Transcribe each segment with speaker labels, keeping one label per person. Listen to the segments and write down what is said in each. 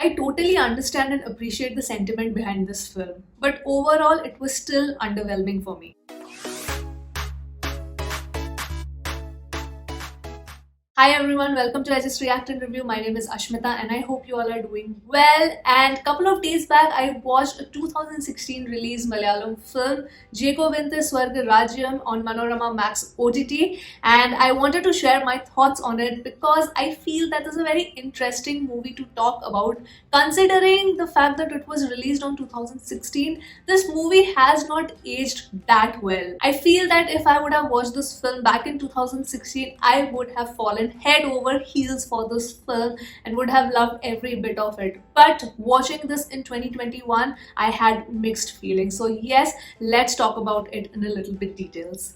Speaker 1: I totally understand and appreciate the sentiment behind this film, but overall, it was still underwhelming for me. Hi everyone, welcome to I Just React and Review. My name is Ashmita and I hope you all are doing well. And a couple of days back, I watched a 2016 release Malayalam film, Jekovinte Swarga Rajyam on Manorama Max OTT. And I wanted to share my thoughts on it because I feel that is a very interesting movie to talk about. Considering the fact that it was released on 2016, this movie has not aged that well. I feel that if I would have watched this film back in 2016, I would have fallen head over heels for this film and would have loved every bit of it. But watching this in 2021, I had mixed feelings. So yes, let's talk about it in a little bit details.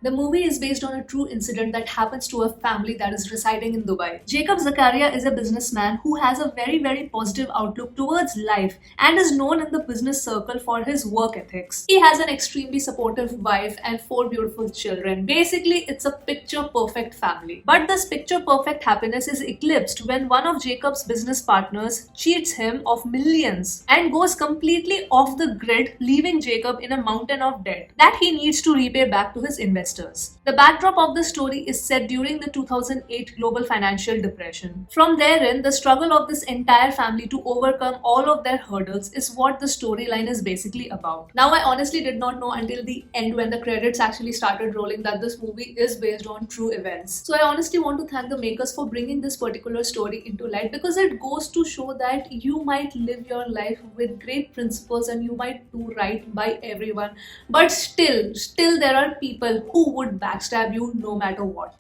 Speaker 1: The movie is based on a true incident that happens to a family that is residing in Dubai. Jacob Zakaria is a businessman who has a very positive outlook towards life and is known in the business circle for his work ethics. He has an extremely supportive wife and four beautiful children. Basically, it's a picture perfect family. But this picture perfect happiness is eclipsed when one of Jacob's business partners cheats him of millions and goes completely off the grid, leaving Jacob in a mountain of debt that he needs to repay back to his investors. The backdrop of the story is set during the 2008 global financial depression. From therein, the struggle of this entire family to overcome all of their hurdles is what the storyline is basically about. Now, I honestly did not know until the end when the credits actually started rolling that this movie is based on true events. So, I honestly want to thank the makers for bringing this particular story into light because it goes to show that you might live your life with great principles and you might do right by everyone, but still there are people who would backstab you no matter what.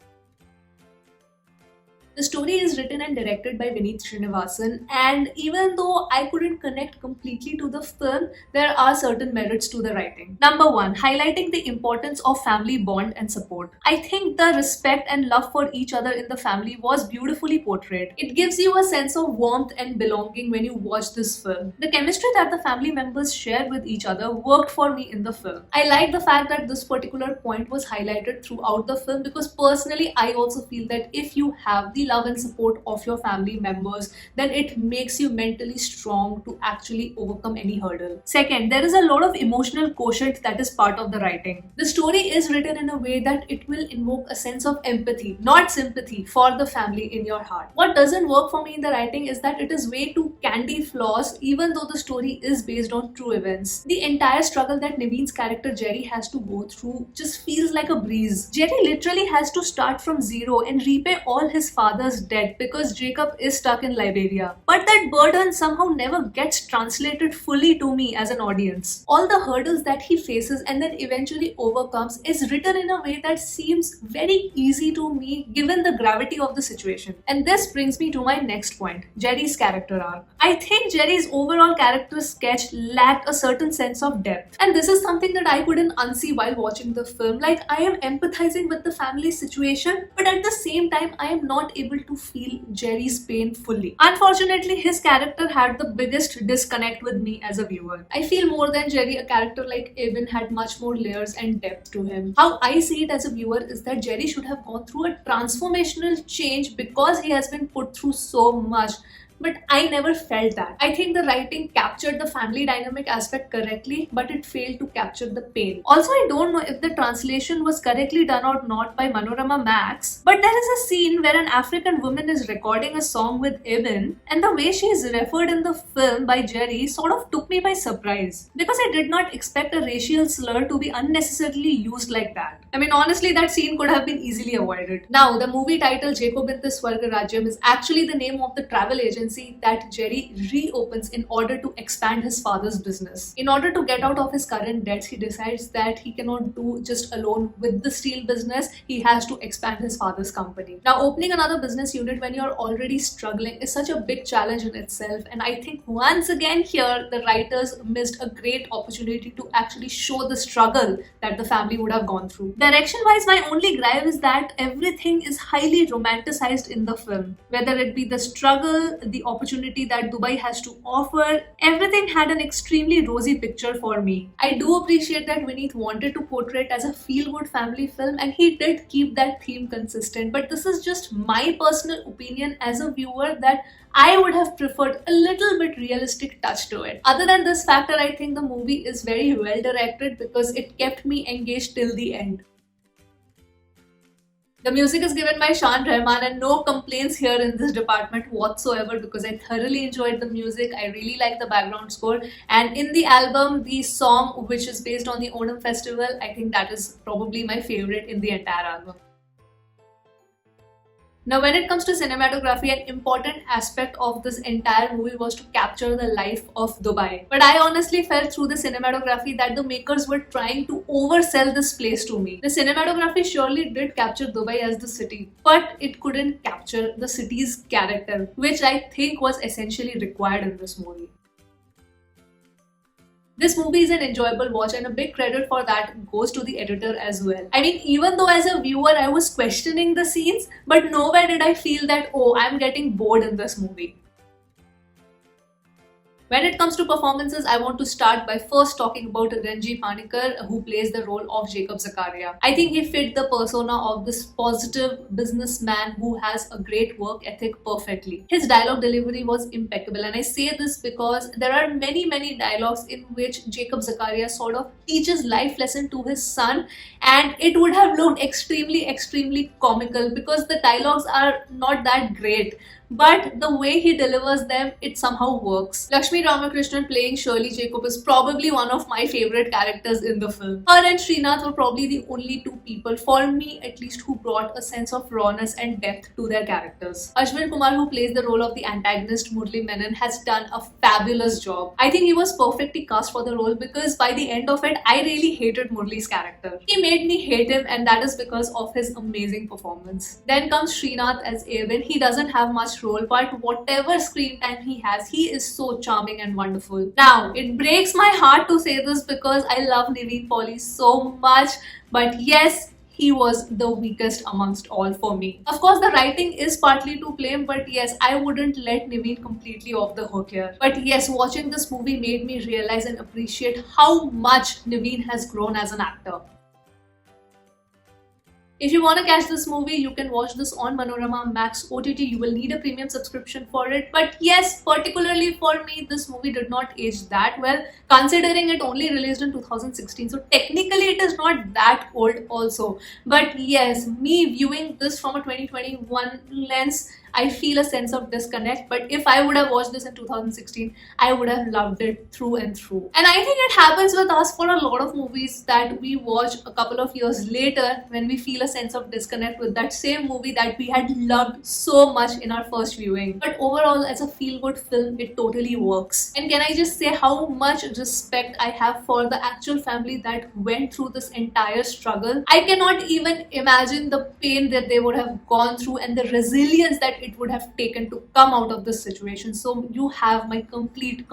Speaker 1: The story is written and directed by Vineet Srinivasan, and even though I couldn't connect completely to the film, there are certain merits to the writing. Number one, highlighting the importance of family bond and support. I think the respect and love for each other in the family was beautifully portrayed. It gives you a sense of warmth and belonging when you watch this film. The chemistry that the family members shared with each other worked for me in the film. I like the fact that this particular point was highlighted throughout the film because personally, I also feel that if you have the love and support of your family members, then it makes you mentally strong to actually overcome any hurdle. Second, there is a lot of emotional quotient that is part of the writing. The story is written in a way that it will invoke a sense of empathy, not sympathy, for the family in your heart. What doesn't work for me in the writing is that it is way too candy floss, even though the story is based on true events. The entire struggle that Naveen's character Jerry has to go through just feels like a breeze. Jerry literally has to start from zero and repay all his father's debt because Jacob is stuck in Liberia. But that burden somehow never gets translated fully to me as an audience. All the hurdles that he faces and then eventually overcomes is written in a way that seems very easy to me given the gravity of the situation. And this brings me to my next point, Jerry's character arc. I think Jerry's overall character sketch lacked a certain sense of depth. And this is something that I couldn't unsee while watching the film. Like, I am empathizing with the family situation, but at the same time, I am not able to feel Jerry's pain fully. Unfortunately, his character had the biggest disconnect with me as a viewer. I feel more than Jerry, a character like Evan had much more layers and depth to him. How I see it as a viewer is that Jerry should have gone through a transformational change because he has been put through so much. But I never felt that. I think the writing captured the family dynamic aspect correctly, but it failed to capture the pain. Also, I don't know if the translation was correctly done or not by Manorama Max, but there is a scene where an African woman is recording a song with Ibn, and the way she is referred in the film by Jerry sort of took me by surprise because I did not expect a racial slur to be unnecessarily used like that. I mean, honestly, that scene could have been easily avoided. Now, the movie title Jekobinte Swarga Rajyam is actually the name of the travel agency that Jerry reopens in order to expand his father's business. In order to get out of his current debts, he decides that he cannot do just alone with the steel business, he has to expand his father's company. Now, opening another business unit when you're already struggling is such a big challenge in itself, and I think once again here, the writers missed a great opportunity to actually show the struggle that the family would have gone through. Direction-wise, my only gripe is that everything is highly romanticized in the film. Whether it be the struggle, the opportunity that Dubai has to offer. Everything had an extremely rosy picture for me. I do appreciate that Vineet wanted to portray it as a feel-good family film, and he did keep that theme consistent. But this is just my personal opinion as a viewer that I would have preferred a little bit realistic touch to it. Other than this factor, I think the movie is very well directed because it kept me engaged till the end. The music is given by Shan Rahman, and no complaints here in this department whatsoever because I thoroughly enjoyed the music. I really like the background score, and in the album, the song which is based on the Onam festival, I think that is probably my favorite in the entire album. Now, when it comes to cinematography, an important aspect of this entire movie was to capture the life of Dubai. But I honestly felt through the cinematography that the makers were trying to oversell this place to me. The cinematography surely did capture Dubai as the city, but it couldn't capture the city's character, which I think was essentially required in this movie. This movie is an enjoyable watch, and a big credit for that goes to the editor as well. I mean, even though as a viewer I was questioning the scenes, but nowhere did I feel that, oh, I'm getting bored in this movie. When it comes to performances, I want to start by first talking about Ranji Panikkar, who plays the role of Jacob Zakaria. I think he fit the persona of this positive businessman who has a great work ethic perfectly. His dialogue delivery was impeccable, and I say this because there are many dialogues in which Jacob Zakaria sort of teaches life lesson to his son, and it would have looked extremely comical because the dialogues are not that great. But the way he delivers them, it somehow works. Lakshmi Ramakrishnan playing Shirley Jacob is probably one of my favorite characters in the film. Her and Srinath were probably the only two people, for me at least, who brought a sense of rawness and depth to their characters. Ashwin Kumar, who plays the role of the antagonist Murli Menon, has done a fabulous job. I think he was perfectly cast for the role because by the end of it, I really hated Murli's character. He made me hate him, and that is because of his amazing performance. Then comes Srinath as Avin. He doesn't have much role, but whatever screen time he has, he is so charming and wonderful. Now, it breaks my heart to say this because I love Naveen Pauly so much, but yes, he was the weakest amongst all for me. Of course, the writing is partly to blame, but yes, I wouldn't let Naveen completely off the hook here. But yes, watching this movie made me realize and appreciate how much Naveen has grown as an actor. If you want to catch this movie, you can watch this on Manorama Max OTT. You will need a premium subscription for it. But yes, particularly for me, this movie did not age that well, considering it only released in 2016. So technically, it is not that old also. But yes, me viewing this from a 2021 lens, I feel a sense of disconnect. But if I would have watched this in 2016, I would have loved it through and through. And I think it happens with us for a lot of movies that we watch a couple of years later when we feel a sense of disconnect with that same movie that we had loved so much in our first viewing. But overall, as a feel-good film, it totally works. And can I just say how much respect I have for the actual family that went through this entire struggle. I cannot even imagine the pain that they would have gone through and the resilience that it would have taken to come out of this situation. So you have my complete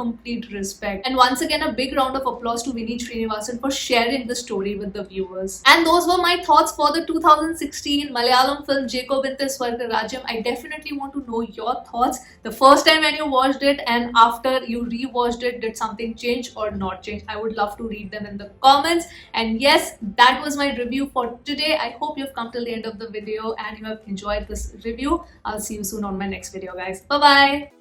Speaker 1: respect. And once again, a big round of applause to Vineet Srinivasan for sharing the story with the viewers. And those were my thoughts for the 2016 Malayalam film Jacob Inte Swargarajyam. I definitely want to know your thoughts. The first time when you watched it and after you rewatched it, did something change or not change? I would love to read them in the comments. And yes, that was my review for today. I hope you've come till the end of the video and you have enjoyed this review. I'll see you soon on my next video, guys. Bye bye.